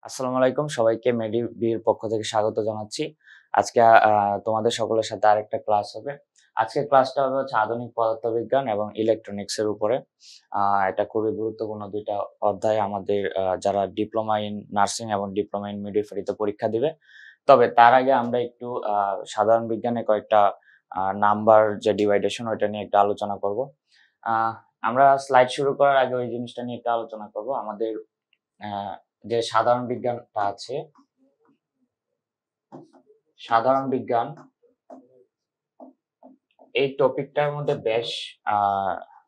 আসসালামু আলাইকুম, সবাইকে মেডিবির পক্ষ থেকে স্বাগত জানাচ্ছি। আজকে তোমাদের সকলের সাথে আরেকটা ক্লাস হবে। আজকের ক্লাসটা হবে হচ্ছে আধুনিক পদার্থবিজ্ঞান এবং ইলেকট্রনিক্স এর উপরে। এটা খুবই গুরুত্বপূর্ণ ২ টা অধ্যায় আমাদের যারা ডিপ্লোমা ইন নার্সিং এবং ডিপ্লোমা ইন মিডওয়াইফারিতে পরীক্ষা দিবে। তবে তার আগে আমরা একটু সাধারণ বিজ্ঞানে কয়েকটা নাম্বার যে ডিভাইডেশন ওইটা নিয়ে একটু আলোচনা করব। আ আমরা স্লাইড শুরু করার আগে ওই জিনিসটা নিয়ে একটু আলোচনা করব। আমাদের আ যে সাধারণ বিজ্ঞানটা আছে, সাধারণ বিজ্ঞান এই টপিকটার মধ্যে বেশ আ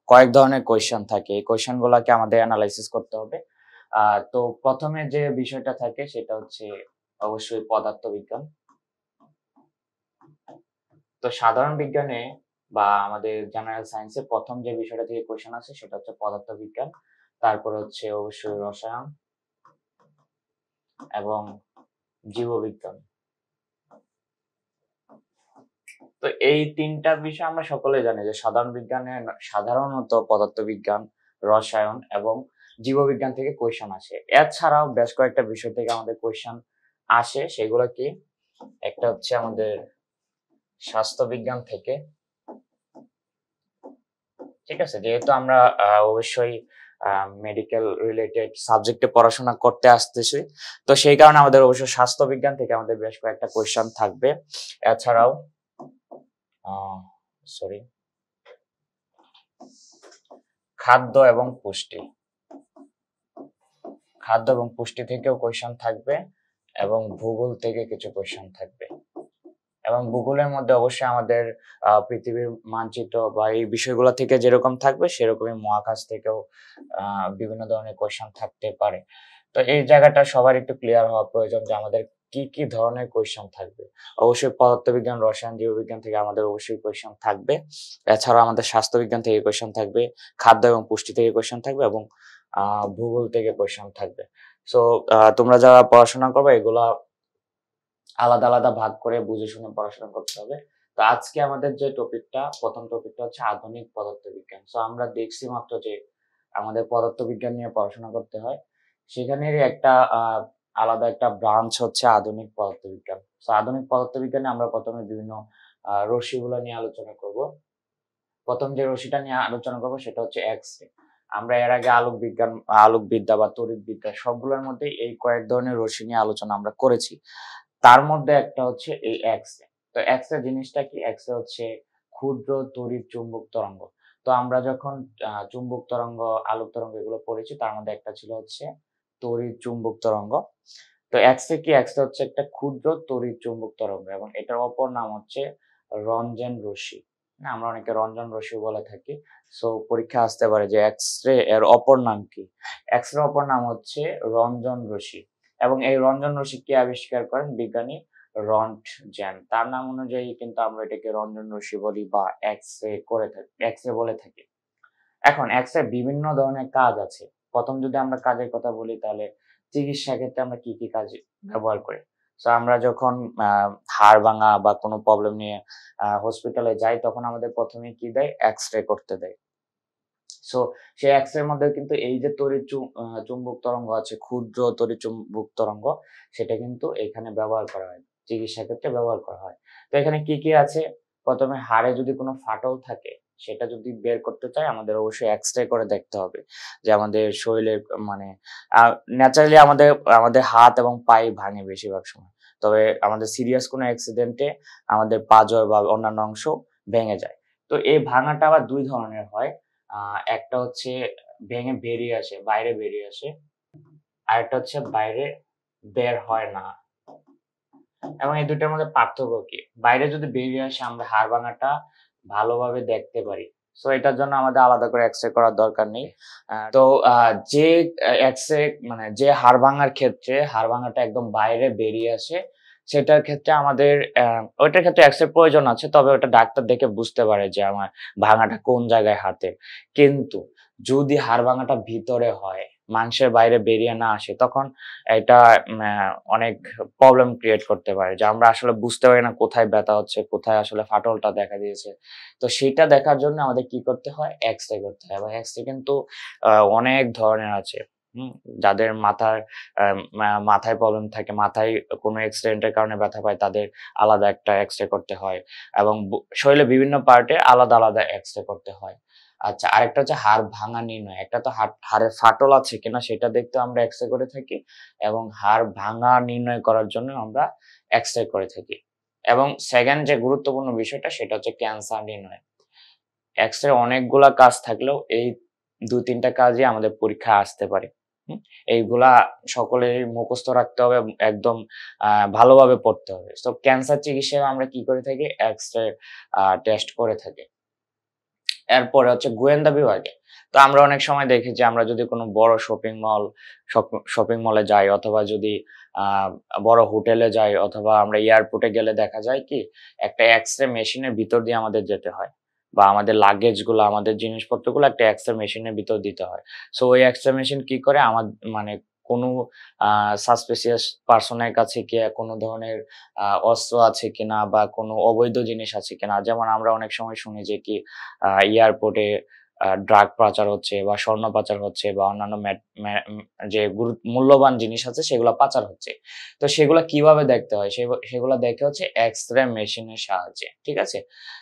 কয়েক ধরনের কোয়েশ্চেন থাকে। এই কোয়েশ্চেন গুলাকে আমাদের এনালাইসিস করতে হবে। তো ১ম এ যে বিষয়টা থাকে সেটা হচ্ছে অবশ্যই পদার্থবিজ্ঞান। তো সাধারণ বিজ্ঞানে বা আমাদের জেনারেল সায়েন্সে ১ম যে বিষয়টা থেকে কোয়েশ্চেন আসে সেটা হচ্ছে পদার্থবিজ্ঞান। তারপরে হচ্ছে অবশ্যই রসায়ন এবং জীববিজ্ঞান। তো এই ৩ টা বিষয় আমরা সকলেই জানি যে সাধারণ বিজ্ঞানে সাধারণত পদার্থবিজ্ঞান, রসায়ন এবং জীববিজ্ঞান থেকে কোয়েশ্চেন আসে। এছাড়াও বেশ কয়েকটা বিষয় থেকে আমাদের কোয়েশ্চেন আসে। সেগুলো কি? একটা হচ্ছে আমাদের স্বাস্থ্যবিজ্ঞান থেকে। ঠিক আছে? যেহেতু আমরা অবশ্যই মেডিকেল রিলেটেড সাবজেক্টে পড়াশোনা করতে আসতেছি। তো সেই কারণে আমাদের অবশ্যই স্বাস্থ্যবিজ্ঞান থেকে আমাদের বেশ কয়েকটা কোয়েশ্চেন থাকবে। এছাড়াও আ সরি খাদ্য এবং পুষ্টি। খাদ্য এবং পুষ্টি থেকেও কোয়েশ্চেন থাকবে এবং ভূগোল থেকে কিছু কোয়েশ্চেন থাকবে। এবং ভূগোলের মধ্যে অবশ্যই আমাদের পৃথিবীর মানচিত্র বা এই বিষয়গুলো থেকে যেরকম থাকবে সেরকমই মহাকাশ থেকেও বিভিন্ন ধরনের কোয়েশ্চেন থাকতে পারে। তো এই জায়গাটা সবার একটু ক্লিয়ার হওয়া প্রয়োজন যে আমাদের কি ধরনের কোয়েশ্চেন থাকবে। অবশ্যই পদার্থবিজ্ঞান, রসায়ন, জীববিজ্ঞান থেকে আমাদের অবশ্যই কোয়েশ্চেন থাকবে। এছাড়াও আমাদের স্বাস্থ্যবিজ্ঞান থেকে কোয়েশ্চেন থাকবে, খাদ্য এবং পুষ্টি থেকে কোয়েশ্চেন থাকবে এবং ভূগোল থেকে কোয়েশ্চেন থাকবে। সো তোমরা যারা পড়াশোনা করবে এগুলা আলাদা, আলাদা ভাগ করে বুঝে শুনে পড়াশোনা করতে হবে। তো আজকে আমাদের যে টপিকটা, ১ম টপিকটা হচ্ছে আধুনিক পদার্থবিজ্ঞান। সো আমরা দেখছি মাত্র যে আমাদের পদার্থবিজ্ঞান নিয়ে পড়াশোনা করতে হয়। সেখানেরই একটা আলাদা একটা ব্রাঞ্চ হচ্ছে আধুনিক পদার্থবিজ্ঞান। সো আধুনিক পদার্থবিজ্ঞানে আমরা ১ম এ বিভিন্ন রশ্মিগুলো নিয়ে আলোচনা করব। ১ম যে রশ্মিটা নিয়ে আলোচনা করব সেটা হচ্ছে এক্স-রে। আমরা এর আগে আলোকবিদ্যা বা তড়িৎবিদ্যা সবগুলোর মধ্যেই এই কয়েক ধরনের রশ্মি নিয়ে আলোচনা আমরা করেছি। তার মধ্যে একটা হচ্ছে এই এক্স-রে। তো এক্স-রে জিনিসটা কি? এক্স-রে হচ্ছে ক্ষুদ্র তড়িৎ চুম্বক তরঙ্গ। তো আমরা যখন চুম্বক তরঙ্গ, আলোক তরঙ্গ এগুলো পড়েছি তার মধ্যে একটা ছিল হচ্ছে তড়িৎ চুম্বক তরঙ্গ। তো এক্স-রে কি? এক্স-রে হচ্ছে একটা ক্ষুদ্র তড়িৎ চুম্বক তরঙ্গ এবং এটার অপর নাম হচ্ছে রঞ্জন রশ্মি। না, আমরা অনেকে রঞ্জন রশ্মি বলে থাকি। সো পরীক্ষায় আসতে পারে যে এক্স-রে এর অপর নাম কি? এক্স-রে অপর নাম হচ্ছে রঞ্জন রশ্মি। এবং এই রঞ্জন রশ্মি কে আবিষ্কার করেন? বিজ্ঞানী রন্টজেন। তার নাম অনুযায়ী কিন্তু আমরা এটাকে রঞ্জন রশ্মি বলি বা এক্স-রে বলে থাকি। এখন এক্স-রে বিভিন্ন ধরনের কাজ আছে। ১ম যদি আমরা কাজের কথা বলি তাহলে চিকিৎসা ক্ষেত্রে আমরা কি কাজে ব্যবহার করি? সো আমরা যখন আ হাড় ভাঙা বা কোনো প্রবলেম নিয়ে হসপিটালে যাই তখন আমাদের ১ম এ কি দেয়? এক্স-রে করতে দেয়। সো সেই এক্স-রে এর মধ্যে কিন্তু এই যে তড়িৎ চুম্বক তরঙ্গ আছে, ক্ষুদ্র তড়িৎ চুম্বক তরঙ্গ সেটা কিন্তু এখানে ব্যবহার করা হয়। চিকিৎসা ক্ষেত্রে ব্যবহার করা হয়। তো এখানে কি আছে? ১ম এ হাড়ে যদি কোনো ফাটল থাকে সেটা যদি বের করতে চাই আমাদের অবশ্যই এক্স-রে করে দেখতে হবে। যে আমাদের শরীরের মানে আ ন্যাচারালি আমাদের হাত এবং পায়ে ভাঙে বেশিরভাগ সময়। তবে আমাদের সিরিয়াস কোনো অ্যাক্সিডেন্ট এ আমাদের পাঁজর বা অন্যান্য অংশ ভেঙে যায়। তো এই ভাঙাটা আবার ২ ধরনের হয়। আ একটা হচ্ছে ভেঙে বেরিয়ে আসে, বাইরে বেরিয়ে আসে। আরেকটা হচ্ছে বাইরে বের হয় না। এবং এই ২ টার মধ্যে পার্থক্য কি? বাইরে যদি বেরিয়ে আসে আমরা হাড় ভাঙাটা ভালোভাবে দেখতে পারি। সো এটার জন্য আমাদের আলাদা করে এক্স-রে করার দরকার নেই। তো আ যে এক্স-রে মানে যে হাড় ভাঙার ক্ষেত্রে হাড় ভাঙাটা একদম বাইরে বেরিয়ে আসে, সেটার ক্ষেত্রে আমাদের ওইটার ক্ষেত্রে এক্স-রে প্রয়োজন আছে। তবে ওটা ডাক্তার দেখে বুঝতে পারে যে আমার ভাঙাটা কোন জায়গায় হাতের। কিন্তু যদি হাড় ভাঙাটা ভিতরে হয়, মাংসের বাইরে বেরিয়ে না আসে তখন এটা অনেক প্রবলেম ক্রিয়েট করতে পারে। যে আমরা আসলে বুঝতে পারি না কোথায় ব্যথা হচ্ছে, কোথায় আসলে ফাটলটা দেখা দিয়েছে। তো সেইটা দেখার জন্য আমাদের কি করতে হয়? এক্স-রে করতে হয় এবং এক্স-রে কিন্তু অনেক ধরনের আছে। যাদের মাথায় প্রবলেম থাকে, মাথায় কোনো অ্যাক্সিডেন্টের কারণে ব্যথা পায়, তাদের আলাদা একটা এক্স-রে করতে হয় এবং শরীরের বিভিন্ন পার্টে আলাদা আলাদা এক্স-রে করতে হয়। আচ্ছা, আরেকটা হচ্ছে হাড় ভাঙা নির্ণয়। একটা তো হাড়ের ফাটল আছে কিনা সেটা দেখতেও আমরা এক্স-রে করে থাকি এবং হাড় ভাঙা নির্ণয় করার জন্য আমরা এক্স-রে করে থাকি। এবং সেকেন্ড যে গুরুত্বপূর্ণ বিষয়টা সেটা হচ্ছে ক্যান্সার নির্ণয়। এক্স-রে অনেকগুলা কাজ থাকলেও এই ২-৩টা কাজই আমাদের পরীক্ষায় আসতে পারে। এইগুলা সকলেরই মুখস্থ রাখতে হবে, একদম ভালোভাবে পড়তে হবে। সো ক্যান্সার চিকিৎসায় আমরা কি করে থাকি? এক্স-রে টেস্ট করে থাকি। এরপরে হচ্ছে গোয়েন্দা বিভাগে। তো আমরা অনেক সময় দেখি যে আমরা যদি কোনো বড় শপিং মলে যাই অথবা যদি আ বড় হোটেলে যাই অথবা আমরা এয়ারপোর্টে গেলে দেখা যায় কি একটা এক্স-রে মেশিনের ভিতর দিয়ে আমাদের যেতে হয়। বা আমাদের লাগেজগুলো, আমাদের জিনিসপত্রগুলো একটা এক্স-রে মেশিনের ভিতর দিতে হয়। সো ওই এক্স-রে মেশিন কি করে মানে কোনো আ সাসপিসিয়াস পারসন এর কাছে গিয়ে কোনো ধরনের অস্ত্র আছে কিনা বা কোনো অবৈধ জিনিস আছে কিনা। যেমন আমরা অনেক সময় শুনি যে কি এয়ারপোর্টে ড্রাগ পাচার হচ্ছে বা স্বর্ণ পাচার হচ্ছে বা অন্যান্য ম্যাট ম্যা উম যে মূল্যবান জিনিস আছে সেগুলা পাচার হচ্ছে। তো সেগুলা কিভাবে দেখতে হয়? সেগুলা দেখে হচ্ছে এক্স-রে মেশিনের সাহায্যে। ঠিক আছে?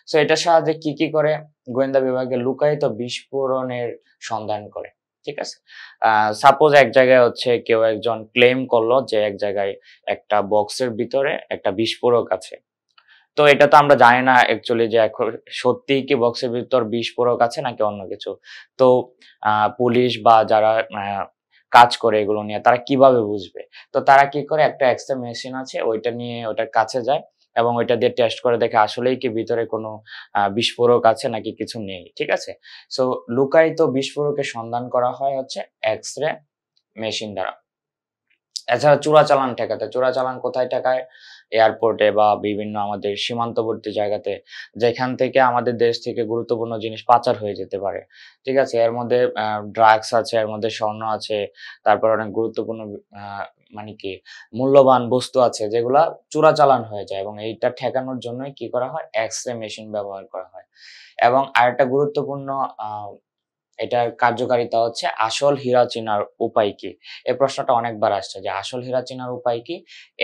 সো এটার সাহায্যে কি করে গোয়েন্দা বিভাগে লুকায়িত বিস্ফোরণের সন্ধান করে। ঠিক আছে? সাপোজ এক জায়গায় হচ্ছে কেউ একজন ক্লেইম করলো যে এক জায়গায় একটা বক্সের ভিতরে একটা বিস্ফোরক আছে। তো এটা তো আমরা জানি না অ্যাকচুয়ালি যে এখন সত্যিই কি বক্সের ভিতর বিস্ফোরক আছে নাকি অন্য কিছু। তো পুলিশ বা যারা কাজ করে এগুলো নিয়ে তারা কিভাবে বুঝবে? তো তারা কি করে একটা এক্স-রে মেশিন আছে ওইটা নিয়ে ওটার কাছে যায় এবং ওইটা দিয়ে টেস্ট করে দেখে আসলেই কি ভিতরে কোনো বিস্ফোরক আছে নাকি কিছু নেই। ঠিক আছে? সো লুকায়িত বিস্ফোরকের সন্ধান করা হয় হচ্ছে এক্স-রে মেশিন দ্বারা। এছাড়া চোরাচালান ঠেকাতে, চোরাচালান কোথায় ঠেকায়? এয়ারপোর্টে বা বিভিন্ন আমাদের সীমান্তবর্তী জায়গাতে, যেখান থেকে আমাদের দেশ থেকে গুরুত্বপূর্ণ জিনিস পাচার হয়ে যেতে পারে। ঠিক আছে? এর মধ্যে ড্রাগস আছে, এর মধ্যে স্বর্ণ আছে, তারপর অনেক গুরুত্বপূর্ণ আ মানে কি মূল্যবান বস্তু আছে যেগুলা চোরাচালান হয়ে যায় এবং এইটা ঠেকানোর জন্যই কি করা হয়? এক্স-রে মেশিন ব্যবহার করা হয়। এবং আরেকটা গুরুত্বপূর্ণ আ এটার কার্যকারিতা হচ্ছে আসল হীরা চেনার উপায় কি? এই প্রশ্নটা অনেকবার আসছে যে আসল হীরা চেনার উপায় কি?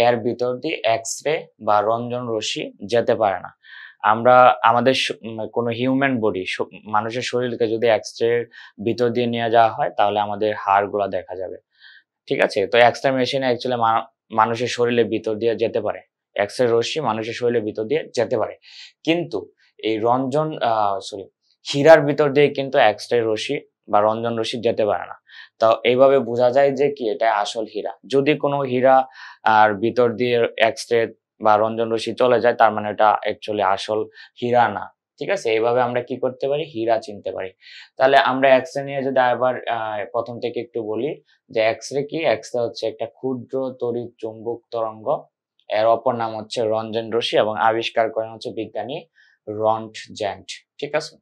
এর ভিতর দিয়ে এক্স-রে বা রঞ্জন রশ্মি যেতে পারে না। আমরা আমাদের কোনো হিউম্যান বডি মানুষের শরীরকে যদি এক্স-রে এর ভিতর দিয়ে নিয়ে যাওয়া হয় তাহলে আমাদের হাড়গুলা দেখা যাবে। ঠিক আছে? তো এক্স-রে মেশিনে অ্যাকচুয়ালি মানুষের শরীরের ভিতর দিয়ে যেতে পারে। এক্স-রে রশ্মি মানুষের শরীরের ভিতর দিয়ে যেতে পারে। কিন্তু এই সরি হীরার ভিতর দিয়ে কিন্তু এক্স-রে রশ্মি বা রঞ্জন রশ্মি যেতে পারে না। তো এইভাবে বোঝা যায় যে কি এটা আসল হীরা। যদি কোনো হীরা আর ভিতর দিয়ে এক্স-রে বা রঞ্জন রশ্মি চলে যায় তার মানে এটা অ্যাকচুয়ালি আসল হীরা না। ঠিক আছে? এভাবে আমরা কি করতে পারি? হীরা চিনতে পারি। তাহলে আমরা এক্স-রে নিয়ে যদি আবার ১ম থেকে একটু বলি যে এক্স-রে কি? এক্স-রে হচ্ছে একটা ক্ষুদ্র তড়িৎ চৌম্বক তরঙ্গ। এর অপর নাম হচ্ছে রঞ্জন রশ্মি এবং আবিষ্কার করেন হচ্ছে বিজ্ঞানী রন্টজেন্ট। ঠিক আছে?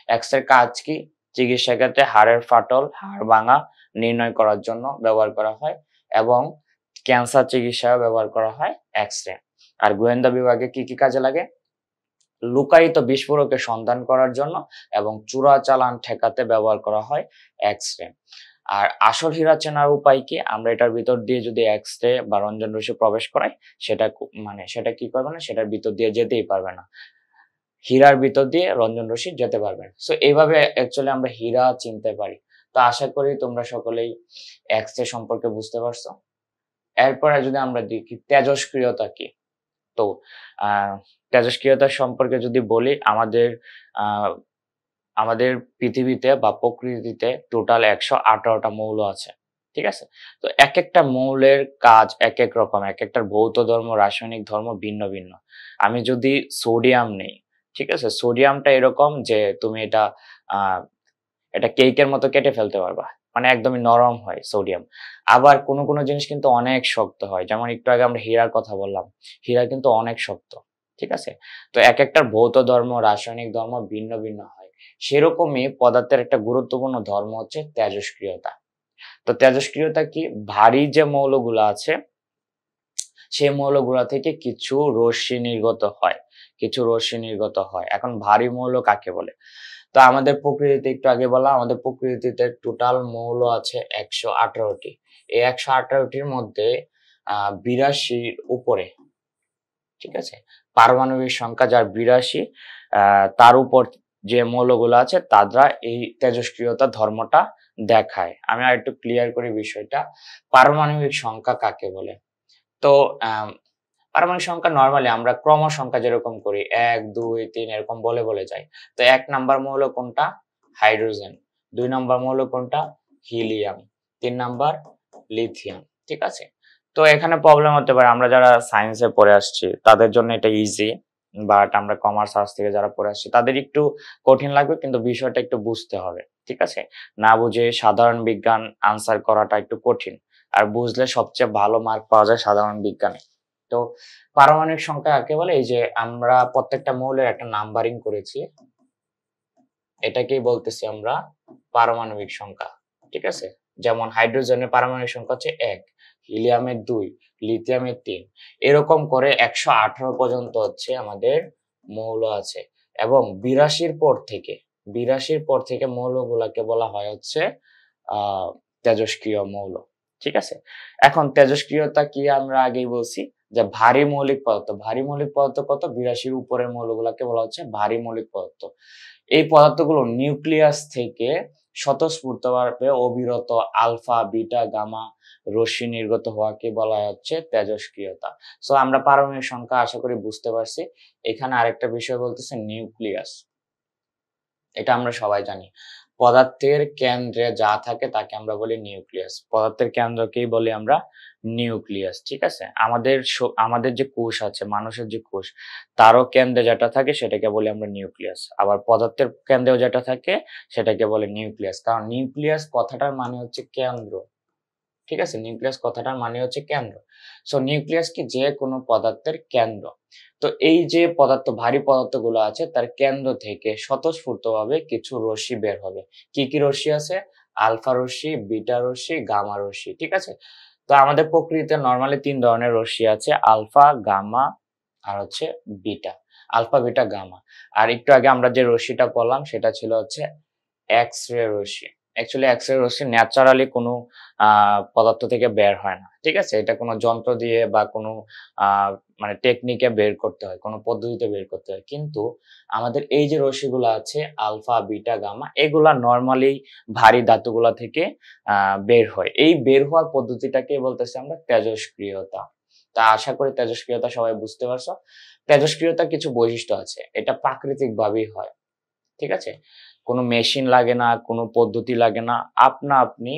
এক্স-রে কাজ কি? চিকিৎসা ক্ষেত্রে হাড়ের ফাটল, হাড় ভাঙা নির্ণয় করার জন্য ব্যবহার করা হয় এবং ক্যান্সার চিকিৎসায়ও ব্যবহার করা হয় এক্স-রে। আর গোয়েন্দা বিভাগে কি কাজে লাগে? লুকায়িত বিস্ফোরকের সন্ধান করার জন্য এবং চোরাচালান ঠেকাতে ব্যবহার করা হয় এক্স-রে। আর আসল হীরা চেনার উপায় কি? আমরা এটার ভিতর দিয়ে যদি এক্স-রে বা রঞ্জন রশ্মি প্রবেশ করাই সেটা কি করবে না? সেটার ভিতর দিয়ে যেতেই পারবে না। হীরার ভিতর দিয়ে রঞ্জন রশ্মি যেতে পারবে না। সো এইভাবে অ্যাকচুয়ালি আমরা হীরা চিনতে পারি। তো আশা করি তোমরা সকলেই এক্স-রে সম্পর্কে বুঝতে পারছো। এরপরে যদি আমরা দেখি তেজস্ক্রিয়তা কি? তো আ তেজস্ক্রিয়তা সম্পর্কে যদি বলি আ আমাদের পৃথিবীতে বা প্রকৃতিতে টোটাল ১১৮ টা মৌল আছে। ঠিক আছে? তো একেকটা মৌলের কাজ একেক রকম। একেকটার ভৌত ধর্ম, রাসায়নিক ধর্ম ভিন্ন, ভিন্ন। আমি যদি সোডিয়াম নেই, ঠিক আছে? সোডিয়ামটা এরকম যে তুমি আ এটা কেকের মতো কেটে ফেলতে পারবা। মানে একদমই নরম হয় সোডিয়াম। আবার কোনো জিনিস কিন্তু অনেক শক্ত হয়। যেমন একটু আগে আমরা হীরার কথা বললাম। হীরা কিন্তু অনেক শক্ত। ঠিক আছে? তো একেকটার ভৌত ধর্ম, রাসায়নিক ধর্ম ভিন্ন, ভিন্ন হয়। সেরকমই পদার্থের একটা গুরুত্বপূর্ণ ধর্ম হচ্ছে তেজস্ক্রিয়তা। তো তেজস্ক্রিয়তা কি? ভারী যে মৌলগুলা আছে, সেই মৌলগুলা থেকে কিছু রশ্মি নির্গত হয়। এখন ভারী মৌল কাকে বলে? তো আমাদের প্রকৃতিতে একটু আগে বলা, আমাদের প্রকৃতিতে টোটাল মৌল আছে 118টি। এই 118টির মধ্যে 82র উপরে, ঠিক আছে, পারমাণবিক সংখ্যা যার 82, তার উপর যে মৌলগুলো আছে তারা এই তেজস্ক্রিয়তা ধর্মটা দেখায়। আমি আর একটু ক্লিয়ার করি বিষয়টা। পারমাণবিক সংখ্যা কাকে বলে? তো পারমাণবিক সংখ্যা নরমালি আমরা ক্রম সংখ্যা যেরকম করি 1 2 3 এরকম বলে বলে যাই। তো 1 নাম্বার মৌল কোনটা? হাইড্রোজেন। 2 নাম্বার মৌল কোনটা? হিলিয়াম। 3 number lithium. ঠিক আছে? তো এখানে প্রবলেম হতে পারে, আমরা যারা সায়েন্সে পড়ে আসছি তাদের জন্য এটা ইজি, বাট আমরা কমার্স আর্টস থেকে যারা পড়ে আসছি তাদের একটু কঠিন লাগবে, কিন্তু বিষয়টা একটু বুঝতে হবে। ঠিক আছে? না বুঝে সাধারণ বিজ্ঞান আনসার করাটা একটু কঠিন, আর বুঝলে সবচেয়ে ভালো মার্ক পাওয়া যায় সাধারণ বিজ্ঞানে। তো পারমাণবিক সংখ্যা কাকে বলে? এই যে আমরা প্রত্যেকটা মৌলের একটা নাম্বারিং করেছি, এটাকেই বলতেছি আমরা পারমাণবিক সংখ্যা। ঠিক আছে? যেমন হাইড্রোজেনের পারমাণবিক সংখ্যা হচ্ছে 1, হিলিয়ামের 2, লিথিয়ামের 3, এরকম করে 118 পর্যন্ত হচ্ছে আমাদের মৌল আছে। এবং 82 পর থেকে মৌলগুলাকে বলা হয় হচ্ছে তেজস্ক্রিয় মৌল। ঠিক আছে? এখন তেজস্ক্রিয়তা কি আমরা আগেই বলছি যে ভারী মৌলিক পদার্থ। ভারী মৌলিক পদার্থ কত? 82 উপরের মৌলগুলাকে বলা হচ্ছে ভারী মৌলিক পদার্থ। এই পদার্থগুলো নিউক্লিয়াস থেকে স্বতঃস্ফূর্তভাবে অবিরত আলফা, বিটা, গামা রশ্মি নির্গত হওয়াকে বলা হচ্ছে তেজস্ক্রিয়তা। সো আমরা পারমাণবিক সংখ্যা আশা করি বুঝতে পারছি। এখানে আরেকটা বিষয় বলতেছে নিউক্লিয়াস। এটা আমরা সবাই জানি। পদার্থের কেন্দ্রে যা থাকে তাকে আমরা বলি নিউক্লিয়াস। পদার্থের কেন্দ্রকেই বলি আমরা নিউক্লিয়াস। ঠিক আছে? আমাদের যে কোষ আছে, মানুষের যে কোষ, তারও কেন্দ্রে যেটা থাকে সেটাকে বলি আমরা নিউক্লিয়াস। আবার পদার্থের কেন্দ্রেও যেটা থাকে সেটাকে বলে নিউক্লিয়াস। কারণ নিউক্লিয়াস কথাটার মানে হচ্ছে কেন্দ্র। ঠিক আছে? নিউক্লিয়াস কথাটার মানে হচ্ছে কেন্দ্র। সো নিউক্লিয়াস কি? যে কোনো পদার্থের কেন্দ্র। তো এই যে ভারী পদার্থগুলো আছে তার কেন্দ্র থেকে স্বতঃস্ফূর্তভাবে কিছু রশ্মি বের হবে। কি কি রশ্মি আছে? আলফা রশ্মি, বিটা রশ্মি, গামা রশ্মি। ঠিক আছে? তো আমাদের প্রকৃতিতে নরমালি 3 ধরনের রশ্মি আছে, আলফা, গামা আর হচ্ছে বিটা। Alpha, beta, gamma. আর একটু আগে আমরা যে রশ্মিটা পড়লাম সেটা ছিল হচ্ছে এক্স রে রশ্মি। অ্যাকচুয়ালি এক্স রে রশ্মি ন্যাচারালি কোনো পদার্থ থেকে বের হয় না। ঠিক আছে? এটা কোনো যন্ত্র দিয়ে বা কোনো মানে টেকনিকে বের করতে হয়, কোনো পদ্ধতিতে বের করতে হয়। কিন্তু আমাদের এই যে রশ্মিগুলো আছে আলফা, বিটা, গামা, এগুলা নরমালি ভারী ধাতুগুলা থেকে বের হয়। এই বের হওয়ার পদ্ধতিটাকে বলতেছি আমরা তেজস্ক্রিয়তা। তা আশা করি তেজস্ক্রিয়তা সবাই বুঝতে পারছো। তেজস্ক্রিয়তার কিছু বৈশিষ্ট্য আছে। এটা প্রাকৃতিকভাবেই হয়। ঠিক আছে? কোনো মেশিন লাগে না, কোনো পদ্ধতি লাগে না। আপনা-আপনি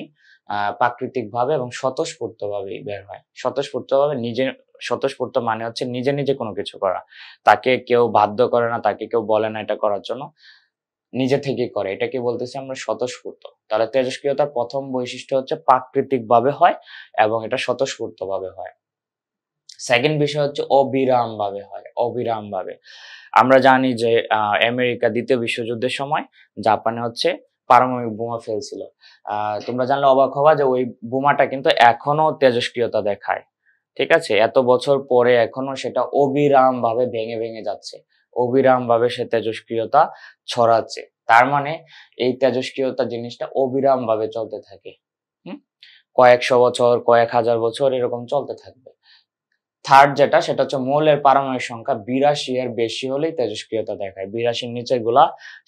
প্রাকৃতিকভাবে এবং স্বতঃস্ফূর্তভাবেই বের হয়। স্বতঃস্ফূর্ত মানে হচ্ছে নিজে, নিজে কোনো কিছু করা। তাকে কেউ বাধ্য করে না, তাকে কেউ বলে না এটা করার জন্য। নিজে থেকেই করে। এটাকে বলতেছি আমরা স্বতঃস্ফূর্ত। তাহলে তেজস্ক্রিয়তার ১ম বৈশিষ্ট্য হচ্ছে প্রাকৃতিকভাবে হয় এবং এটা স্বতঃস্ফূর্তভাবে হয়। সেকেন্ড বিষয় হচ্ছে অবিরামভাবে হয়, অবিরামভাবে। আমরা জানি যে আমেরিকা ২য় বিশ্বযুদ্ধের সময় জাপানে হচ্ছে পারমাণবিক বোমা ফেলছিল। তোমরা জানলে অবাক হবা যে ওই বোমাটা কিন্তু এখনো তেজস্ক্রিয়তা দেখায়। ঠিক আছে? এত বছর পরে এখনো সেটা অবিরামভাবে ভেঙে, ভেঙে যাচ্ছে। অবিরামভাবে সে তেজস্ক্রিয়তা ছড়াচ্ছে। তার মানে এই তেজস্ক্রিয়তা জিনিসটা অবিরামভাবে চলতে থাকে। হুম? কয়েকশো বছর, কয়েক হাজার বছর এরকম চলতে থাকবে। থার্ড যেটা সেটা হচ্ছে মৌলের পারমাণবিক সংখ্যা ৮২ এর বেশি হলেই তেজস্ক্রিয়তা দেখায়। ৮২ নিচের গুলা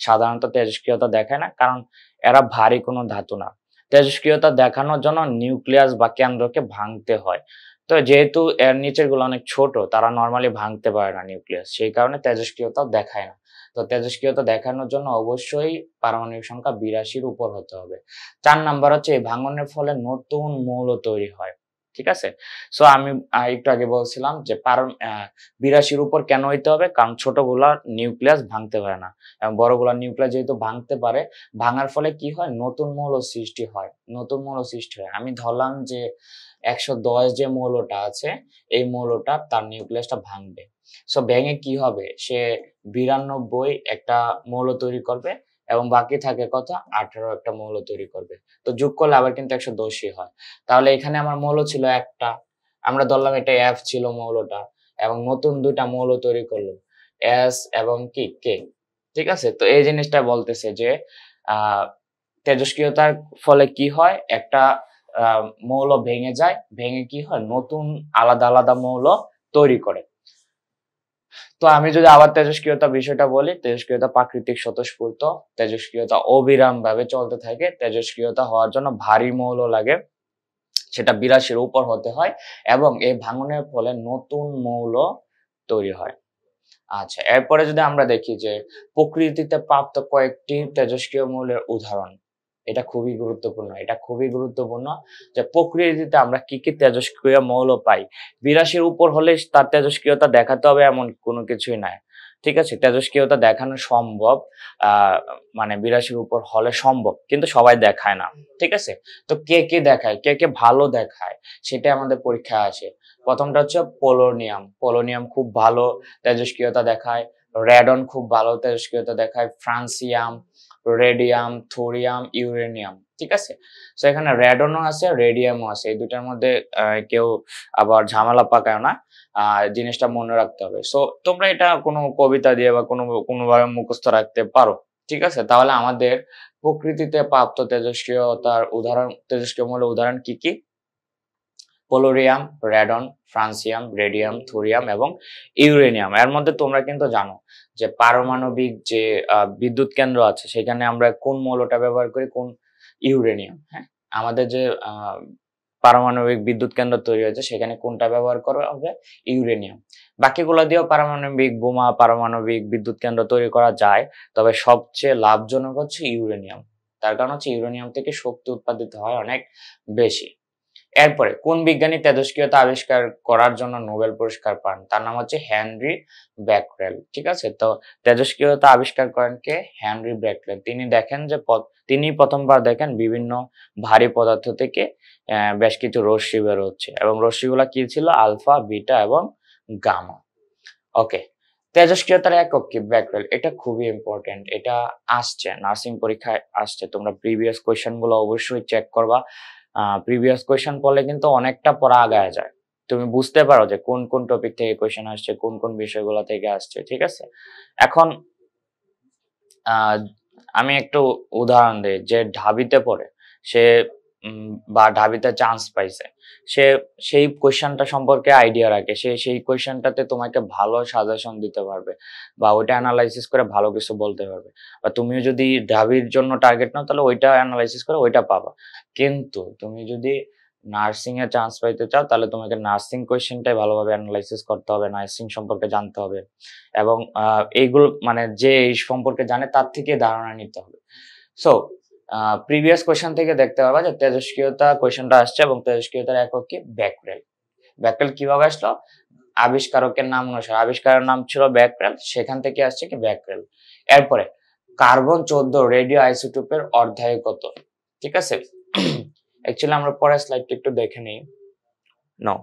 সাধারণত তেজস্ক্রিয়তা দেখায় না, কারণ এরা ভারী কোনো ধাতু না। তেজস্ক্রিয়তা দেখানোর জন্য নিউক্লিয়াস বা কেন্দ্রকে ভাঙতে হয়। তো যেহেতু এর নিচের গুলো অনেক ছোট, তারা নরমালি ভাঙতে পারে না নিউক্লিয়াস, সেই কারণে তেজস্ক্রিয়তা দেখায় না। তো তেজস্ক্রিয়তা দেখানোর জন্য অবশ্যই পারমাণবিক সংখ্যা ৮২ উপর হতে হবে। ৪ নাম্বার হচ্ছে এই ভাঙনের ফলে নতুন মৌল তৈরি হয়। ঠিক আছে? সো আমি একটু আগে বলছিলাম যে ৮২ উপর কেন হইতে হবে? কারণ ছোটগুলা নিউক্লিয়াস ভাঙতে পারে না। এবং বড়গুলা নিউক্লিয়াস যেহেতু ভাঙতে পারে, ভাঙার ফলে কি হয়? নতুন মৌল সৃষ্টি হয়। নতুন মৌল সৃষ্টি হয়। আমি ধরলাম যে ১১০ যে মৌলটা আছে, এই মৌলটা তার নিউক্লিয়াসটা ভাঙবে। সো ভেঙে কি হবে? সে ৯২ একটা মৌল তৈরি করবে এবং বাকি থাকে কত? ১৮ একটা মৌল তৈরি করবে। তো যোগ করলে আবার কিন্তু ১১০ই হয়। তাহলে এখানে আমার মৌল ছিল একটা। আমরা ধরলাম এটা F ছিল মৌলটা এবং নতুন ২ টা মৌল তৈরি করলো। S এবং কি? K। ঠিক আছে? তো এই জিনিসটা বলতেছে যে আহ তেজস্ক্রিয়তার ফলে কি হয়, একটা মৌল ভেঙে যায়, ভেঙে কি হয়, নতুন আলাদা আলাদা মৌল তৈরি করে। তো আমি যদি আবার তেজস্ক্রিয়তা বিষয়টা বলি, তেজস্ক্রিয়তা প্রাকৃতিক স্বতঃস্ফূর্ত, তেজস্ক্রিয়তা অবিরাম ভাবে চলতে থাকে। তেজস্ক্রিয়তা হওয়ার জন্য ভারী মৌল লাগে, সেটা 82-র উপর হতে হয়, এবং এই ভাঙনের ফলে নতুন মৌল তৈরি হয়। আচ্ছা, এরপরে যদি আমরা দেখি যে প্রকৃতিতে প্রাপ্ত কয়েকটি তেজস্ক্রিয় মৌলের উদাহরণ, এটা খুবই গুরুত্বপূর্ণ। এটা খুবই গুরুত্বপূর্ণ যে প্রকৃতিতে আমরা কি কি তেজস্ক্রিয় মৌল পাই। 82-র উপর হলে তার তেজস্ক্রিয়তা দেখাতে হবে এমন কোনো কিছুই নাই। ঠিক আছে? তেজস্ক্রিয়তা দেখানো সম্ভব, মানে 82-র উপর হলে সম্ভব, কিন্তু সবাই দেখায় না। ঠিক আছে? তো কে কে দেখায়, কে কে ভালো দেখায়, সেটা আমাদের পরীক্ষায় আসে। প্রথমটা হচ্ছে পোলোনিয়াম। পোলোনিয়াম খুব ভালো তেজস্ক্রিয়তা দেখায়। রেডন খুব ভালো তেজস্ক্রিয়তা দেখায়। Francium, radium, thorium, uranium. ঠিক আছে? তো এখানে রেডনও আছে, রেডিয়ামও আছে। এই দুটার মধ্যে কেউ আবার ঝামেলা পাকায় না। জিনিসটা মনে রাখতে হবে। সো তোমরা এটা কোনো কবিতা দিয়ে বা কোনোভাবে মুখস্থ রাখতে পারো। ঠিক আছে? তাহলে আমাদের প্রকৃতিতে প্রাপ্ত তেজস্ক্রিয়তার উদাহরণ, তেজস্ক্রিয় মৌলের উদাহরণ কি কি? পোলোরিয়াম, রেডন, ফ্রান্সিয়াম, রেডিয়াম, থোরিয়াম এবং ইউরেনিয়াম। এর মধ্যে তোমরা কিন্তু জানো যে পারমাণবিক যে বিদ্যুৎ কেন্দ্র আছে, সেখানে আমরা কোন মৌলটা ব্যবহার করি, কোন ইউরেনিয়াম। হ্যাঁ, আমাদের যে পারমাণবিক বিদ্যুৎ কেন্দ্র তৈরি হয়েছে, সেখানে কোনটা ব্যবহার করা হবে, ইউরেনিয়াম। বাকিগুলো দিয়েও পারমাণবিক বোমা, পারমাণবিক বিদ্যুৎ কেন্দ্র তৈরি করা যায়, তবে সবচেয়ে লাভজনক হচ্ছে ইউরেনিয়াম। তার কারণ হচ্ছে ইউরেনিয়াম থেকে শক্তি উৎপাদিত হয় অনেক বেশি। এরপরে কোন বিজ্ঞানী তেজস্ক্রিয়তা আবিষ্কার করার জন্য নোবেল পুরস্কার পান? তার নাম হচ্ছে হেনরি ব্যাকরেল। ঠিক আছে? তো তেজস্ক্রিয়তা আবিষ্কার করেন কে? হেনরি ব্যাকরেল। তিনি দেখেন যে তিনি প্রথমবার দেখেন বিভিন্ন ভারী পদার্থ থেকে বেশ কিছু রশ্মি বের হচ্ছে, এবং রশ্মিগুলা কি ছিল? আলফা, বিটা এবং গামা। ওকে, তেজস্ক্রিয়তার একক কি? ব্যাকরেল। এটা খুবই ইম্পর্টেন্ট, এটা আসছে নার্সিং পরীক্ষায় আসছে। তোমরা প্রিভিয়াস কোয়েশ্চেন গুলো অবশ্যই চেক করবা। প্রিভিয়াস কোয়েশ্চেন পড়লে কিন্তু অনেকটা পড়া আগায় যায়। তুমি বুঝতে পারো যে কোন কোন টপিক থেকে কোয়েশ্চেন আসছে, কোন কোন বিষয়গুলো থেকে আসছে। ঠিক আছে? এখন আমি একটু উদাহরণ দিই। যে ঢাবিতে পড়ে, সে বা ঢাবিতে চান্স পাইছে, সে সেই কোয়েশ্চেনটা সম্পর্কে আইডিয়া রাখে, সে সেই কোয়েশ্চেনটাতে তোমাকে ভালো সাজেশন দিতে পারবে, বা ওইটা অ্যানালাইসিস করে ভালো কিছু বলতে পারবে। বা তুমিও যদি ঢাবির জন্য টার্গেট নাও, তাহলে ওইটা অ্যানালাইসিস করে ওইটা পাবা। কিন্তু তুমি যদি নার্সিং এ চান্স পাইতে চাও, তাহলে তোমাকে নার্সিং কোয়েশ্চেনটাই ভালোভাবে অ্যানালাইসিস করতে হবে, নার্সিং সম্পর্কে জানতে হবে, এবং এইগুলো মানে যে এই সম্পর্কে জানে তার থেকে ধারণা নিতে হবে। সো প্রিভিয়াস কোয়েশ্চেন থেকে দেখতে পাবা যে তেজস্ক্রিয়তা কোয়েশ্চেনটা আসছে, এবং তেজস্ক্রিয়তার একক কি? ব্যাকরেল। ব্যাকরেল কিভাবে আসলো? আবিষ্কারকের নাম অনুসারে, আবিষ্কারের নাম ছিল ব্যাকরেল, সেখান থেকে আসছে কি? ব্যাকরেল। এরপরে কার্বন 14 রেডিও আইসোটোপের অর্ধায়ু কত? ঠিক আছে? অ্যাকচুয়ালি আমরা পরের স্লাইডটা একটু দেখে নিই। নো,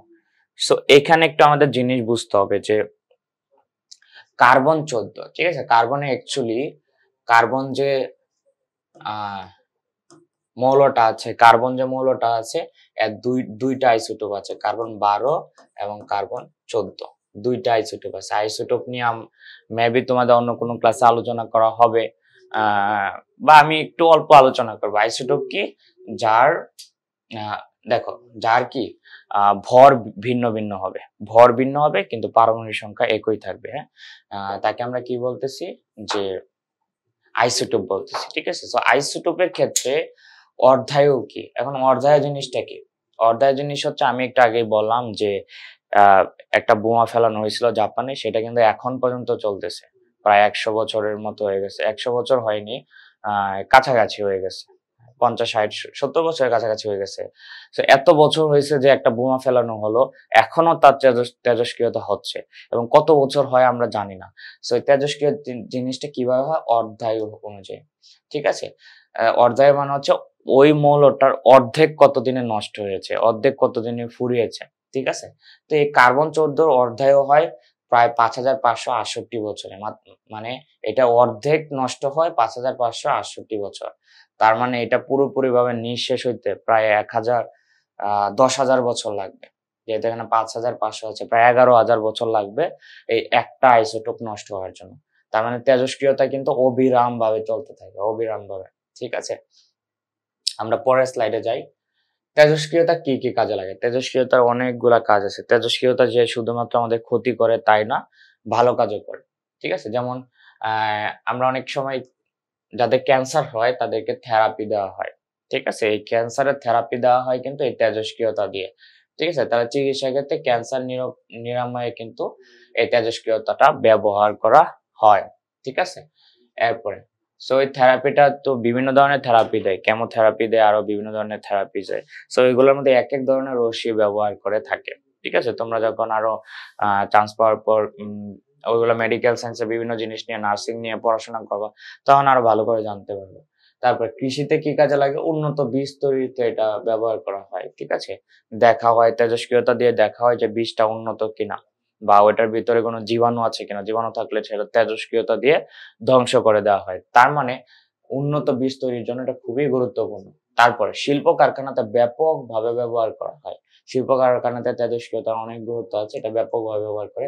সো এখানে একটু আমাদের জিনিস বুঝতে হবে যে কার্বন 14, ঠিক আছে? কার্বনে অ্যাকচুয়ালি কার্বন যে মৌলটা আছে, কার্বন যে মৌলটা আছে, এর দুইটা আইসোটোপ আছে, কার্বন 12 এবং কার্বন 14। দুইটা আইসোটোপ আছে। আইসোটোপ নিয়ে মেবি তোমাদের অন্য কোনো ক্লাসে আলোচনা করা হবে, বা আমি একটু অল্প আলোচনা করবো। আইসোটোপ কি? যার দেখো, যার কি ভর ভিন্ন ভিন্ন হবে, ভর ভিন্ন হবে কিন্তু পারমাণবিক সংখ্যা একই থাকবে। হ্যাঁ, তাকে আমরা কি বলতেছি? যে আইসোটোপ বলতেছি। ঠিক আছে? তো আইসোটোপের ক্ষেত্রে অর্ধায়ু কি? এখন অর্ধায়ু জিনিসটা কি? অর্ধায়ু জিনিস হচ্ছে, আমি একটু আগেই বললাম যে একটা বোমা ফেলানো হয়েছিল জাপানে, সেটা কিন্তু এখন পর্যন্ত চলতেছে। প্রায় 100 বছরের মতো হয়ে গেছে। 100 বছর হয়নি, কাছাকাছি হয়ে গেছে। 50, 60, 70 বছরের কাছাকাছি হয়ে গেছে। তো এত বছর হয়েছে যে একটা বোমা ফেলানো হলো, এখনো তার তেজস্ক্রিয়তা হচ্ছে, এবং কত বছর হয় আমরা জানি না। সো তেজস্ক্রিয় জিনিসটা কিভাবে হয়? অর্ধায়ু অনুযায়ী। ঠিক আছে? অর্ধায়ু মানে হচ্ছে ওই মৌলটার অর্ধেক কতদিনে নষ্ট হয়েছে, অর্ধেক কতদিনে ফুরিয়েছে। ঠিক আছে? তো এই কার্বন 14 অর্ধায়ু হয় প্রায় 5568 বছরে। মানে এটা অর্ধেক নষ্ট হয় 5568 বছর। তার মানে এটা পুরোপুরি ভাবে নিঃশেষ হইতে প্রায় 10,000 বছর লাগবে। যেহেতু এখানে 5,500 আছে, প্রায় 11,000 বছর লাগবে এই একটা আইসোটোপ নষ্ট হওয়ার জন্য। তার মানে তেজস্ক্রিয়তা কিন্তু অবিরাম ভাবে চলতে থাকে, অবিরাম ভাবে। ঠিক আছে, আমরা পরের স্লাইডে যাই। তেজস্ক্রিয়তা কি কি কাজে লাগে? তেজস্ক্রিয়তার অনেকগুলা কাজ আছে। তেজস্ক্রিয়তা যে শুধুমাত্র আমাদের ক্ষতি করে তাই না, ভালো কাজও করে। ঠিক আছে, যেমন আমরা অনেক সময় যাদের ক্যান্সার হয় তাদেরকে থেরাপি দেওয়া হয়। ঠিক আছে, এই ক্যান্সারের থেরাপি দেওয়া হয় কিন্তু এই তেজস্ক্রিয়তা দিয়ে। ঠিক আছে, তারা চিকিৎসার ক্ষেত্রে ক্যান্সার নিরাময়ে কিন্তু এই তেজস্ক্রিয়তাটা ব্যবহার করা হয়। ঠিক আছে, এরপরে সো এই থেরাপিটা তো বিভিন্ন ধরনের থেরাপি দেয়, কেমোথেরাপি দেয়, আরো বিভিন্ন ধরনের থেরাপি দেয়। সো এগুলোর মধ্যে এক এক ধরনের রশ্মি ব্যবহার করে থাকে। ঠিক আছে, তোমরা যখন আরো চান্স পাওয়ার পর ওইগুলো মেডিকেল সায়েন্সে বিভিন্ন জিনিস নিয়ে, নার্সিং নিয়ে পড়াশোনা করবা, তখন আরো ভালো করে জানতে পারবে। তারপর কৃষিতে কি কাজে লাগে? উন্নত বীজ তৈরিতে এটা ব্যবহার করা হয়। ঠিক আছে, দেখা হয় তেজস্ক্রিয়তা দিয়ে দেখা হয় যে বীজটা উন্নত কিনা, বা ওটার ভিতরে কোনো জীবাণু আছে কিনা। জীবাণু থাকলে সেটা তেজস্ক্রিয়তা দিয়ে ধ্বংস করে দেওয়া হয়। তার মানে উন্নত বীজ তৈরির জন্য এটা খুবই গুরুত্বপূর্ণ। তারপরে শিল্প কারখানাতে ব্যাপকভাবে ব্যবহার করা হয়। শিল্প কারখানাতে তেজস্ক্রিয়তার অনেক গুরুত্ব আছে, এটা ব্যাপকভাবে ব্যবহার করে।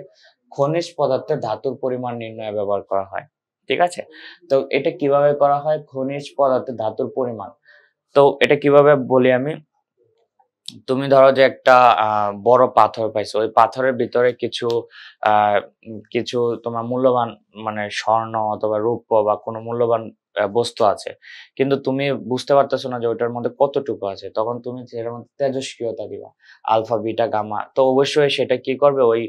খনিজ পদার্থে ধাতুর পরিমাণ নির্ণয়ে ব্যবহার করা হয়। ঠিক আছে, তো এটা কিভাবে করা হয়? খনিজ পদার্থে ধাতুর পরিমাণ, তো এটা কিভাবে বলি আমি। তুমি ধরো যে একটা বড় পাথর পাইছো, ওই পাথরের ভিতরে কিছু কিছু তোমার মূল্যবান মানে স্বর্ণ অথবা রৌপ্য বা কোনো মূল্যবান বস্তু আছে, কিন্তু তুমি বুঝতে পারতেছো না যে ওইটার মধ্যে কতটুকু আছে। তখন তুমি সেটার মধ্যে তেজস্ক্রিয়তা দিবা, আলফা বিটা গামা। তো অবশ্যই সেটা কি করবে, ওই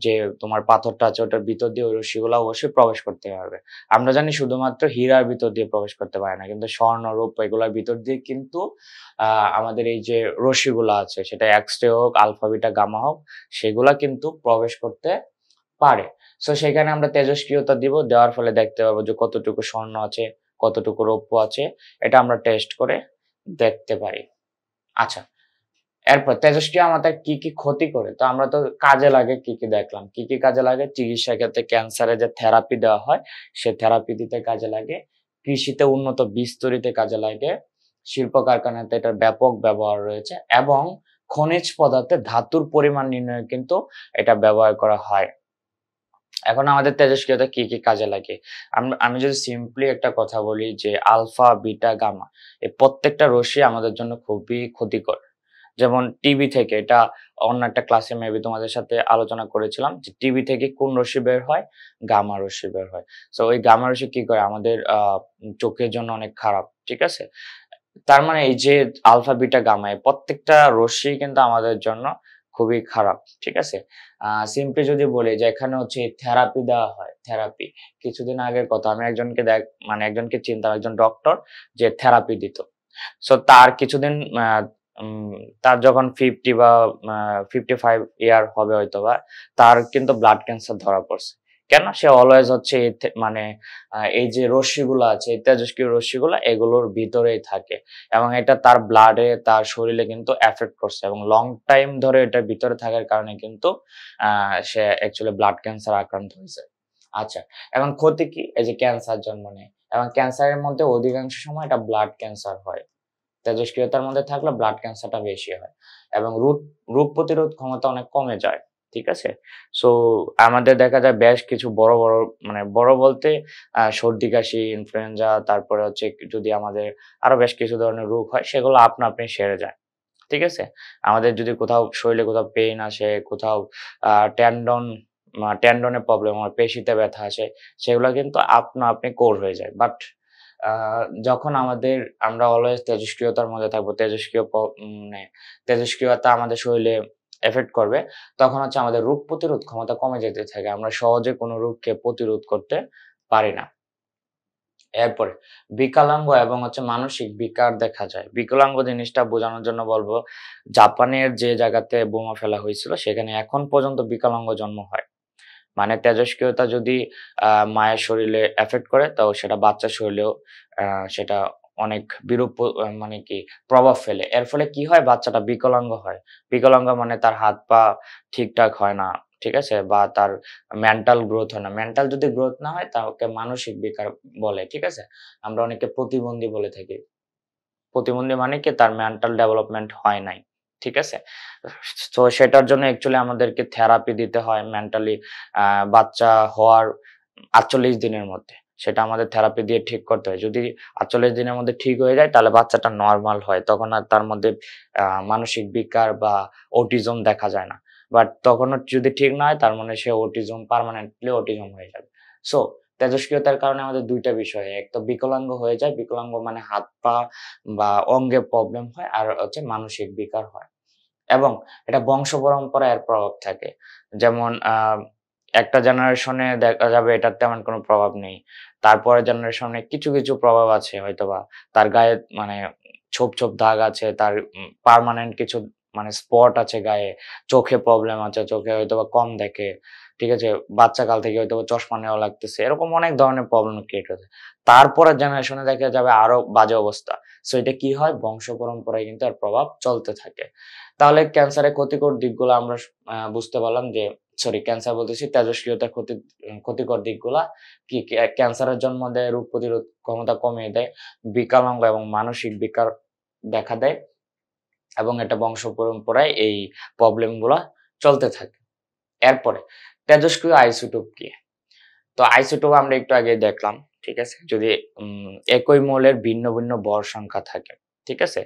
যে তোমার পাথরটা আছে ওটার ভিতর দিয়ে ওই রশ্মিগুলো অবশ্যই প্রবেশ করতে পারবে। আমরা জানি শুধুমাত্র হীরার ভিতর দিয়ে প্রবেশ করতে পারে না, কিন্তু স্বর্ণ রৌপ্য এগুলোর ভিতর দিয়ে কিন্তু আমাদের এই যে রশ্মিগুলা আছে, সেটা এক্স রে হোক, আলফা বিটা গামা হোক, সেগুলা কিন্তু প্রবেশ করতে পারে। সো সেখানে আমরা তেজস্ক্রিয়তা দিব, দেওয়ার ফলে দেখতে পারবো যে কতটুকু স্বর্ণ আছে, কতটুকু রৌপ্য আছে, এটা আমরা টেস্ট করে দেখতে পারি। আচ্ছা, এরপর তেজস্ক্রিয় আমাদের কি কি ক্ষতি করে? তো আমরা তো কাজে লাগে কি কি দেখলাম। কি কি কাজে লাগে? চিকিৎসা ক্ষেত্রে ক্যান্সারে যে থেরাপি দেওয়া হয়, সে থেরাপি দিতে কাজে লাগে। কৃষিতে উন্নত বীজ তৈরিতে কাজে লাগে। শিল্প কারখানাতে এটার ব্যাপক ব্যবহার রয়েছে, এবং খনিজ পদার্থে ধাতুর পরিমাণ নির্ণয়ে কিন্তু এটা ব্যবহার করা হয়। এখন আমাদের তেজস্ক্রিয়তা কি কি কাজে লাগে? আমি যদি সিম্পলি একটা কথা বলি যে আলফা, বিটা, গামা, এই প্রত্যেকটা রশ্মি আমাদের জন্য খুবই ক্ষতিকর। যেমন টিবি থেকে, এটা অন্য একটা ক্লাসে মেবি তোমাদের সাথে আলোচনা করেছিলাম যে টিবি থেকে কোন রশ্মি বের হয়? গামা রশ্মি বের হয়। সো ওই গামা রশ্মি কি করে? আমাদের চোখের জন্য অনেক খারাপ। ঠিক আছে? তার মানে এই যে আলফা, বিটা, গামা, এই প্রত্যেকটা রশ্মি কিন্তু আমাদের জন্য খুবই খারাপ। ঠিক আছে? সিম্পলি যদি বলি যে এখানে হচ্ছে থেরাপি দেওয়া হয়, থেরাপি। কিছুদিন আগের কথা, আমি একজনকে মানে একজনকে চিনতাম, একজন ডক্টর যে থেরাপি দিত। সো তার কিছুদিন তার যখন 50 বা 55 ইয়ার হবে হয়তোবা, তার কিন্তু ব্লাড ক্যান্সার ধরা পড়ছে। কেন? সে অলওয়েজ হচ্ছে মানে এই যে রশ্মিগুলো আছে, এই তেজস্ক্রিয় রশ্মিগুলো এগুলোর ভিতরেই থাকে, এবং এটা তার ব্লাডে, তার শরীরে কিন্তু এফেক্ট করছে, এবং লং টাইম ধরে এটার ভিতরে থাকার কারণে কিন্তু সে অ্যাকচুয়ালি ব্লাড ক্যান্সার আক্রান্ত হয়েছে। আচ্ছা, এখন ক্ষতি কি? এই যে ক্যান্সার জন্ম নেয়, এবং ক্যান্সারের মধ্যে অধিকাংশ সময় এটা ব্লাড ক্যান্সার হয়। তেজস্ক্রিয়তার মধ্যে থাকলে ব্লাড ক্যান্সারটা বেশি হয়, এবং রোগ প্রতিরোধ ক্ষমতা অনেক কমে যায়। ঠিক আছে? সো আমাদের দেখা যায় বেশ কিছু বড় বড়, মানে বড় বলতে সর্দি কাশি, ইনফ্লুয়েঞ্জা, তারপরে হচ্ছে যদি আমাদের আরো বেশ কিছু ধরনের রোগ হয়, সেগুলো আপনা আপনি সেরে যায়। ঠিক আছে? আমাদের যদি কোথাও শরীরে কোথাও পেইন আসে, কোথাও টেন্ডন টেন্ডনের প্রবলেম হয়, পেশিতে ব্যথা আসে, সেগুলো কিন্তু আপনা আপনি কোর হয়ে যায়। বাট আ যখন আমরা অলওয়েজ তেজস্ক্রিয়তার মধ্যে থাকবো, মানে তেজস্ক্রিয়তা আমাদের শরীরে এফেক্ট করবে, তখন হচ্ছে আমাদের রোগ প্রতিরোধ ক্ষমতা কমে যেতে থাকে। আমরা সহজে কোনো রোগকে প্রতিরোধ করতে পারি না। এরপরে বিকলাঙ্গ এবং হচ্ছে মানসিক বিকার দেখা যায়। বিকলাঙ্গ জিনিসটা বোঝানোর জন্য বলবো, জাপানের যে জায়গাতে বোমা ফেলা হয়েছিল সেখানে এখন পর্যন্ত বিকলাঙ্গ জন্ম হয়। মানে তেজস্ক্রিয়তা যদি মায়ের শরীরে এফেক্ট করে, তো সেটা বাচ্চার শরীরেও আ সেটা অনেক বিরূপ মানে কি প্রভাব ফেলে। এর ফলে কি হয়? বাচ্চাটা বিকলাঙ্গ হয়। বিকলাঙ্গ মানে তার হাত-পা ঠিকঠাক হয় না। ঠিক আছে? বা তার মেন্টাল গ্রোথ হয় না। মেন্টাল যদি গ্রোথ না হয় তাকে মানসিক বিকার বলে। ঠিক আছে? আমরা অনেকে প্রতিবন্ধী বলে থাকি। প্রতিবন্ধী মানে কি? তার মেন্টাল ডেভেলপমেন্ট হয় নাই। ঠিক আছে? তো সেটার জন্য অ্যাকচুয়ালি আমাদেরকে থেরাপি দিতে হয় মেন্টালি বাচ্চা হওয়ার ৪৮ দিনের মধ্যে। সেটা আমাদের থেরাপি দিয়ে ঠিক করতে হয়। যদি ৪৮ দিনের মধ্যে ঠিক হয়ে যায় তাহলে বাচ্চাটা নরমাল হয়। তখন আর তার মধ্যে মানসিক বিকার বা অটিজম দেখা যায় না। বাট তখনও যদি ঠিক না হয় তার মানে সে অটিজম পার্মানেন্টলি অটিজম হয়ে যাবে। সো তেজস্ক্রিয়তার কারণে আমাদের ২ টা বিষয় হয়। এক তো বিকলাঙ্গ হয়ে যায়। বিকলাঙ্গ মানে হাত-পা বা অঙ্গে প্রবলেম হয়। আর হচ্ছে মানসিক বিকার হয়। এবং এটা বংশ পরম্পরায় এর প্রভাব থাকে। যেমন একটা জেনারেশনে দেখা যাবে এটার তেমন কোনো প্রভাব নেই। তারপরের জেনারেশনে কিছু প্রভাব আছে হয়তোবা। তার গায়ে মানে ছোপ দাগ আছে, তার পার্মানেন্ট কিছু মানে স্পট আছে গায়ে, চোখে প্রবলেম আছে, চোখে হয়তোবা কম দেখে। ঠিক আছে? বাচ্চাকাল থেকে হয়তোবা চশমা নেওয়া লাগতেছে। এরকম অনেক ধরনের প্রবলেম ক্রিয়েট হয়েছে। তারপরের জেনারেশনে দেখা যাবে আরো বাজে অবস্থা। সো এটা কি হয়? বংশ পরম্পরায় কিন্তু এর প্রভাব চলতে থাকে। তাহলে ক্যান্সারের ক্ষতিকর দিকগুলো আমরা বুঝতে পারলাম যে সরি ক্যান্সার বলতেছি তেজস্ক্রিয়তার ক্ষতিকর দিকগুলা কি ক্যান্সারের জন্ম দেয়, রোগ প্রতিরোধ ক্ষমতা কমিয়ে দেয়, বিকলাঙ্গ এবং মানসিক বিকার দেখা দেয় এবং এটা বংশ পরম্পরায় এই প্রবলেম গুলা চলতে থাকে। এরপরে তেজস্ক্রিয় আইসোটোপ কি? তো আইসোটোপ আমরা একটু আগে দেখলাম। ঠিক আছে? যদি একই মৌলের ভিন্ন ভর সংখ্যা থাকে। ঠিক আছে?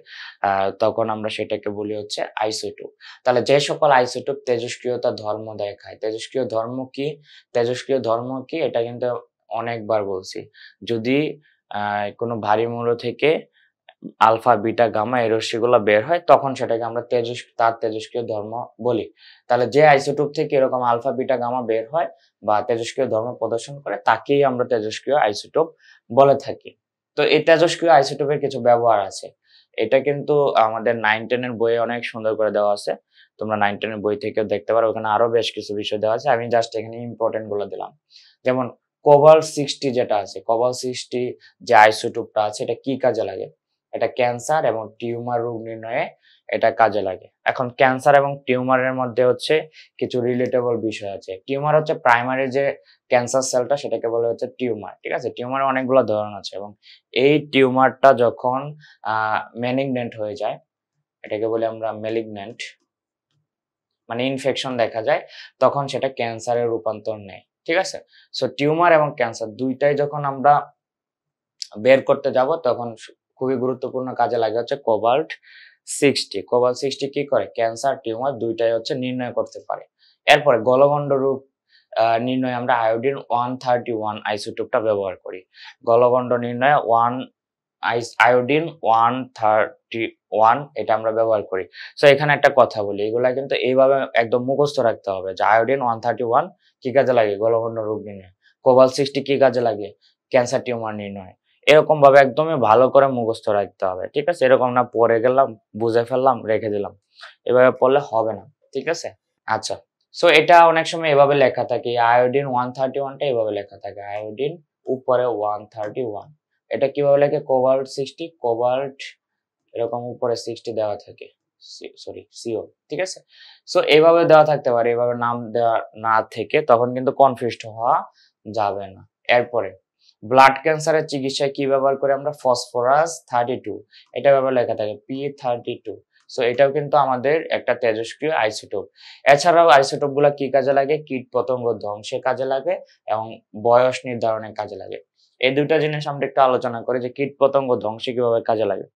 তখন আমরা সেটাকে বলি হচ্ছে আইসোটোপ। তাহলে যে সকল আইসোটোপ তেজস্ক্রিয়তা ধর্ম দেখায়। তেজস্ক্রিয় ধর্ম কি? তেজস্ক্রিয় ধর্ম কি? এটা কিন্তু অনেকবার বলছি। যদি কোনো ভারী মৌল থেকে আলফা, বিটা, গামা এই রশ্মিগুলা বের হয় তখন সেটাকে আমরা তার তেজস্ক্রিয় ধর্ম বলি। তাহলে যে আইসোটোপ থেকে এরকম আলফা, বিটা, গামা বের হয় বা তেজস্ক্রিয় ধর্ম প্রদর্শন করে তাকেই আমরা তেজস্ক্রিয় আইসোটোপ বলে থাকি। তো এই তেজস্ক্রিয় আইসোটোপের কিছু ব্যবহার আছে। এটা কিন্তু আমাদের 9-10 এর বইয়ে অনেক সুন্দর করে দেওয়া আছে। তোমরা 9-10 এর বই থেকেও দেখতে পারো। ওখানে আরো বেশ কিছু বিষয় দেওয়া আছে। আমি জাস্ট এখানে ইম্পোর্টেন্ট গুলো দিলাম। যেমন কোবাল্ট-60 যেটা আছে, কোবাল্ট-60 যে আইসোটোপটা আছে এটা কি কাজে লাগে? এটা ক্যান্সার এবং টিউমার রোগ নির্ণয়ে এটা কাজে লাগে। এখন ক্যান্সার এবং টিউমারের মধ্যে হচ্ছে কিছু রিলেটেবল বিষয় আছে। টিউমার হচ্ছে প্রাইমারি যে ক্যান্সার সেলটা সেটাকে বলা হচ্ছে টিউমার। ঠিক আছে? টিউমারের অনেকগুলো ধরন আছে এবং এই টিউমারটা যখন ম্যালিগন্যান্ট হয়ে যায়, এটাকে বলি আমরা ম্যালিগন্যান্ট মানে ইনফেকশন দেখা যায়, তখন সেটা ক্যান্সারে রূপান্তর নেয়। ঠিক আছে? সো টিউমার এবং ক্যান্সার ২ টাই যখন আমরা বের করতে যাব তখন খুবই গুরুত্বপূর্ণ কাজে লাগে হচ্ছে কোবাল্ট-60। কোবাল্ট-60 কি করে? ক্যান্সার, টিউমার ২ টাই হচ্ছে নির্ণয় করতে পারে। এরপরে গলগণ্ড রোগ নির্ণয়ে আমরা আয়োডিন 131 আইসোটোপটা ব্যবহার করি। গলগণ্ড নির্ণয়ে আয়োডিন 131 এটা আমরা ব্যবহার করি। সো এখানে একটা কথা বলি, এগুলা কিন্তু এইভাবে একদম মুখস্থ রাখতে হবে যে আয়োডিন 131 কি কাজে লাগে? গলগণ্ড রোগ নির্ণয়ে। কোবাল্ট-60 কি কাজে লাগে? ক্যান্সার, টিউমার নির্ণয়ে। এরকম ভাবে একদমই ভালো করে মুখস্থ রাখতে হবে। ঠিক আছে? এরকম না পড়ে গেলাম, বুঝে ফেললাম, রেখে দিলাম। এভাবে পড়লে হবে না। ঠিক আছে? আচ্ছা। সো এটা অনেক সময় এভাবে লেখা থাকে। আয়োডিন 131 টা এভাবে লেখা থাকে। আয়োডিন উপরে 131 এটা কিভাবে লেখে? কোবাল্ট-60 কোবাল্ট এরকম উপরে 60 দেওয়া থাকে। সরি CO ঠিক আছে? সো এভাবে দেওয়া থাকতে পারে। এভাবে নাম দেওয়া না থেকে তখন কিন্তু কনফিউজড হওয়া যাবে না। এরপরে ব্লাড ক্যান্সারের চিকিৎসায় কি ব্যবহার করি আমরা? ফসফরাস 32 এটা ব্যবহার লেখা থাকে P32 সো এটাও কিন্তু আমাদের একটা তেজস্ক্রিয় আইসোটোপ। এছাড়াও আইসোটোপ গুলা কি কাজে লাগে? কীটপতঙ্গ ধ্বংসে কাজে লাগে এবং বয়স নির্ধারণে কাজে লাগে। এই ২ টা জিনিস আমরা একটু আলোচনা করি যে কীটপতঙ্গ ধ্বংসে কিভাবে কাজে লাগে।